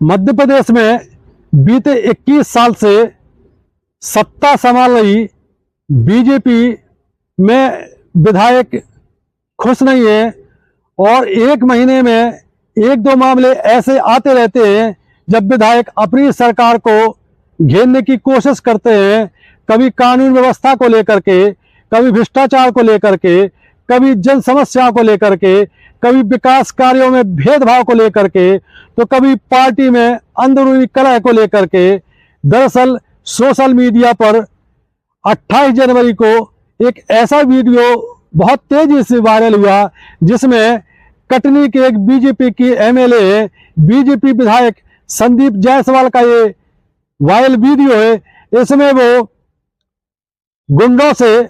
मध्य प्रदेश में बीते 21 साल से सत्ता संभाल रही बीजेपी में विधायक खुश नहीं है और एक महीने में एक दो मामले ऐसे आते रहते हैं जब विधायक अपनी सरकार को घेरने की कोशिश करते हैं। कभी कानून व्यवस्था को लेकर के, कभी भ्रष्टाचार को लेकर के, कभी जन समस्याओं को लेकर के, कभी विकास कार्यों में भेदभाव को लेकर के, तो कभी पार्टी में अंदरूनी कलह को लेकर के। दरअसल सोशल मीडिया पर 28 जनवरी को एक ऐसा वीडियो बहुत तेजी से वायरल हुआ जिसमें कटनी के एक बीजेपी की एमएलए, बीजेपी विधायक संदीप जायसवाल का ये वायरल वीडियो है। इसमें वो गुंडों से,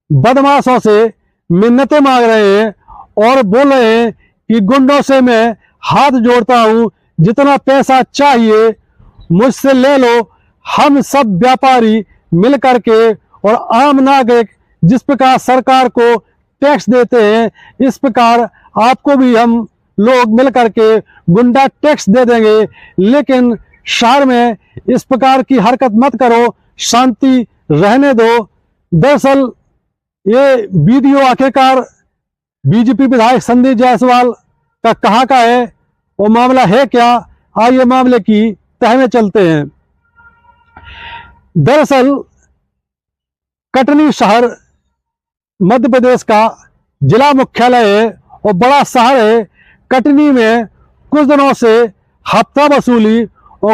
बदमाशों से मिन्नतें मांग रहे हैं और बोल रहे हैं कि गुंडों से मैं हाथ जोड़ता हूं, जितना पैसा चाहिए मुझसे ले लो। हम सब व्यापारी मिल करके और आम नागरिक जिस प्रकार सरकार को टैक्स देते हैं, इस प्रकार आपको भी हम लोग मिल करके गुंडा टैक्स दे देंगे, लेकिन शहर में इस प्रकार की हरकत मत करो, शांति रहने दो। दरअसल ये वीडियो आखिरकार बीजेपी विधायक संदीप जायसवाल का कहाँ का है, वो मामला है क्या, आइए मामले की तह में चलते हैं। दरअसल कटनी शहर मध्य प्रदेश का जिला मुख्यालय है और बड़ा शहर है। कटनी में कुछ दिनों से हफ्ता वसूली और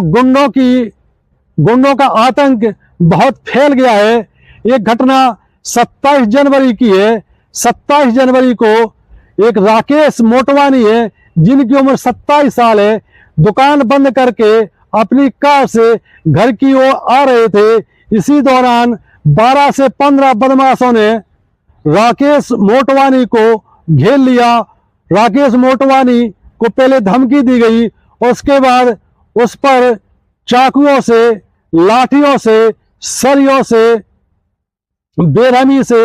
गुंडों का आतंक बहुत फैल गया है। एक घटना 27 जनवरी की है। 27 जनवरी को एक राकेश मोटवानी है जिनकी उम्र 27 साल है, दुकान बंद करके अपनी कार से घर की ओर आ रहे थे। इसी दौरान 12 से 15 बदमाशों ने राकेश मोटवानी को घेर लिया। राकेश मोटवानी को पहले धमकी दी गई और उसके बाद उस पर चाकुओं से, लाठियों से, सरियों से, बेरहमी से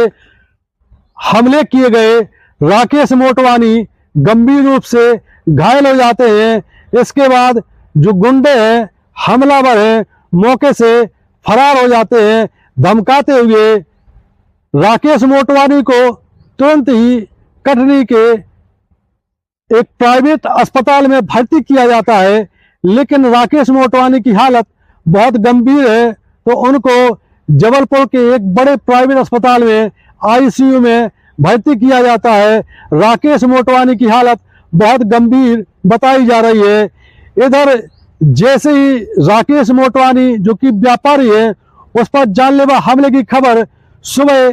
हमले किए गए। राकेश मोटवानी गंभीर रूप से घायल हो जाते हैं। इसके बाद जो गुंडे हैं, हमलावर हैं, मौके से फरार हो जाते हैं। धमकाते हुए राकेश मोटवानी को तुरंत ही कटनी के एक प्राइवेट अस्पताल में भर्ती किया जाता है, लेकिन राकेश मोटवानी की हालत बहुत गंभीर है तो उनको जबलपुर के एक बड़े प्राइवेट अस्पताल में आईसीयू में भर्ती किया जाता है। राकेश मोटवानी की हालत बहुत गंभीर बताई जा रही है। इधर जैसे ही राकेश मोटवानी जो कि व्यापारी है, उस पर जानलेवा हमले की खबर सुबह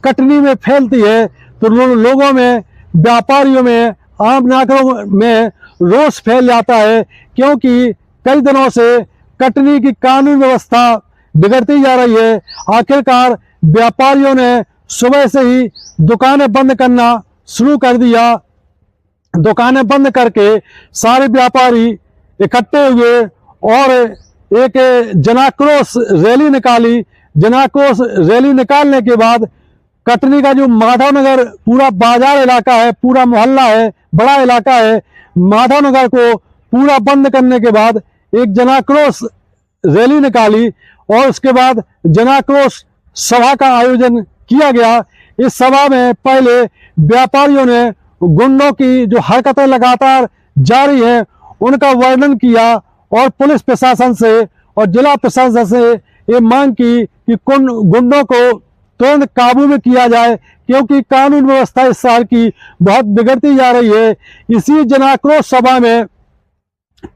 कटनी में फैलती है तो लोगों में, व्यापारियों में, आम नागरिकों में रोष फैल जाता है, क्योंकि कई दिनों से कटनी की कानून व्यवस्था बिगड़ती जा रही है। आखिरकार व्यापारियों ने सुबह से ही दुकानें बंद करना शुरू कर दिया। दुकानें बंद करके सारे व्यापारी इकट्ठे हुए और एक जनाक्रोश रैली निकाली। जनाक्रोश रैली निकालने के बाद कटनी का जो माधवनगर पूरा बाजार इलाका है, पूरा मोहल्ला है, बड़ा इलाका है, माधवनगर को पूरा बंद करने के बाद एक जनाक्रोश रैली निकाली और उसके बाद जनाक्रोश सभा का आयोजन किया गया। इस सभा में पहले व्यापारियों ने गुंडों की जो हरकतें लगातार जारी हैं उनका वर्णन किया और पुलिस प्रशासन से और जिला प्रशासन से ये मांग की कि गुंडों को तुरंत काबू में किया जाए, क्योंकि कानून व्यवस्था इस शहर की बहुत बिगड़ती जा रही है। इसी जनाक्रोश सभा में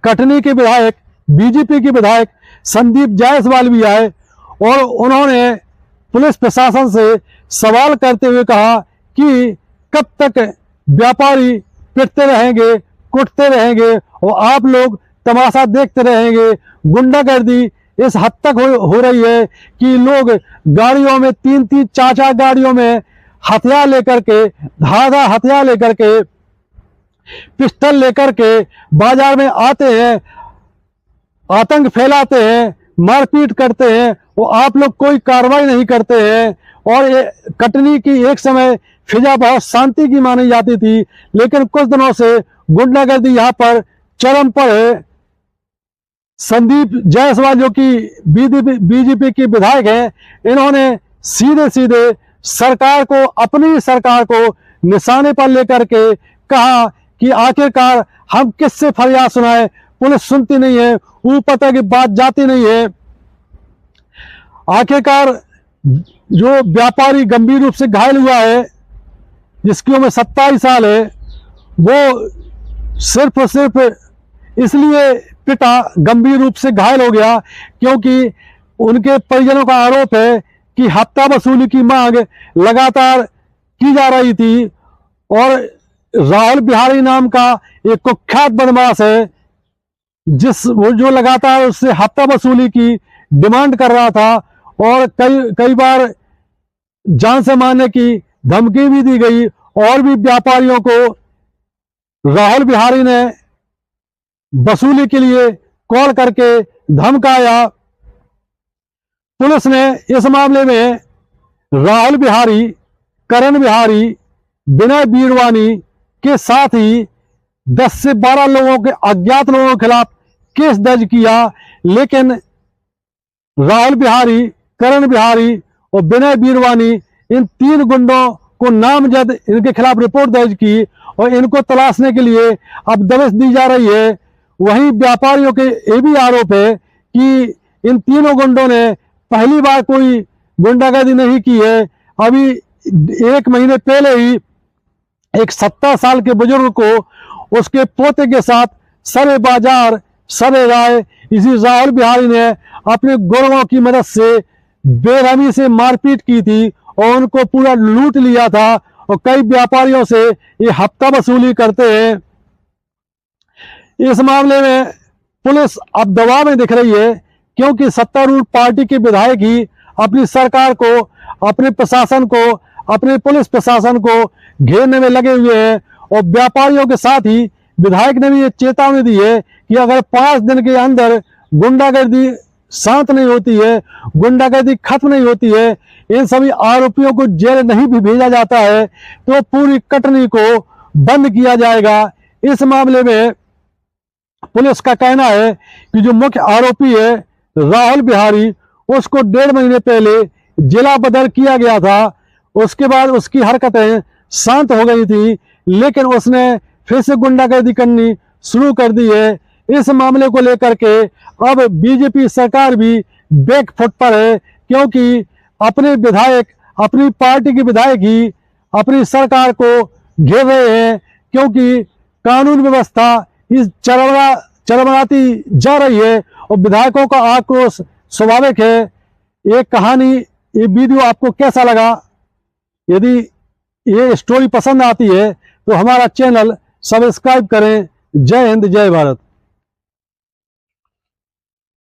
कटनी के विधायक, बीजेपी के विधायक संदीप जायसवाल भी आए और उन्होंने पुलिस प्रशासन से सवाल करते हुए कहा कि कब तक व्यापारी पिटते रहेंगे, कुटते रहेंगे और आप लोग तमाशा देखते रहेंगे। गुंडागर्दी इस हद तक हो रही है कि लोग गाड़ियों में, 3-3, 4-4 गाड़ियों में हथियार लेकर के, धारदार हथियार लेकर के, पिस्टल लेकर के बाजार में आते हैं, आतंक फैलाते हैं, मारपीट करते हैं। वो आप लोग कोई कार्रवाई नहीं करते हैं। और ये कटनी की एक समय फिजा बहुत शांति की मानी जाती थी, लेकिन कुछ दिनों से गुंडागर्दी यहाँ पर चरम पर है। संदीप जायसवाल जो कि बीजेपी की विधायक हैं, इन्होंने सीधे सीधे सरकार को, अपनी सरकार को निशाने पर लेकर के कहा कि आखिरकार हम किससे फरियाद सुनाए, पुलिस सुनती नहीं है, ऊपर तक की बात जाती नहीं है। आखिरकार जो व्यापारी गंभीर रूप से घायल हुआ है, जिसकी उम्र 27 साल है, वो सिर्फ और सिर्फ इसलिए पिता गंभीर रूप से घायल हो गया क्योंकि उनके परिजनों का आरोप है कि हफ्ता वसूली की मांग लगातार की जा रही थी और राहुल बिहारी नाम का एक कुख्यात बदमाश है, वो जो लगातार उससे हफ्ता वसूली की डिमांड कर रहा था और कई बार जान से मारने की धमकी भी दी गई और भी व्यापारियों को राहुल बिहारी ने वसूली के लिए कॉल करके धमकाया। पुलिस ने इस मामले में राहुल बिहारी, करण बिहारी, विनय बीरवानी के साथ ही 10 से 12 लोगों के अज्ञात लोगों के खिलाफ केस दर्ज किया, लेकिन राहुल बिहारी, करण बिहारी और विनय बीरवानी, इन 3 गुंडों को नामजद इनके खिलाफ रिपोर्ट दर्ज की और इनको तलाशने के लिए अब दबिश दी जा रही है। वहीं व्यापारियों के ये भी आरोप है कि इन तीनों गुंडों ने पहली बार कोई गुंडागर्दी नहीं की है। अभी 1 महीने पहले ही एक 70 साल के बुजुर्ग को उसके पोते के साथ सरे बाजार, सरे राय इसी राहुल बिहारी ने अपने गुर्गों की मदद से बेरहमी से मारपीट की थी और उनको पूरा लूट लिया था और कई व्यापारियों से ये हफ्ता वसूली करते हैं। इस मामले में पुलिस अब दबाव में दिख रही है क्योंकि सत्तारूढ़ पार्टी के विधायक ही अपनी सरकार को, अपने प्रशासन को, अपने पुलिस प्रशासन को घेरने में लगे हुए हैं और व्यापारियों के साथ ही विधायक ने भी ये चेतावनी दी है कि अगर 5 दिन के अंदर गुंडागर्दी शांत नहीं होती है, गुंडागर्दी खत्म नहीं होती है, इन सभी आरोपियों को जेल नहीं भी भेजा जाता है तो पूरी कटनी को बंद किया जाएगा। इस मामले में पुलिस का कहना है कि जो मुख्य आरोपी है राहुल बिहारी, उसको 1.5 महीने पहले जिला बदल किया गया था। उसके बाद उसकी हरकतें शांत हो गई थी, लेकिन उसने फिर से गुंडागर्दी करनी शुरू कर दी है। इस मामले को लेकर के अब बीजेपी सरकार भी बैकफुट पर है क्योंकि अपने विधायक, अपनी पार्टी के विधायक ही अपनी सरकार को घेर रहे हैं क्योंकि कानून व्यवस्था इस चरमराती जा रही है और विधायकों का आक्रोश स्वाभाविक है। ये कहानी, ये वीडियो आपको कैसा लगा? यदि ये स्टोरी पसंद आती है तो हमारा चैनल सब्सक्राइब करें। जय हिंद, जय भारत।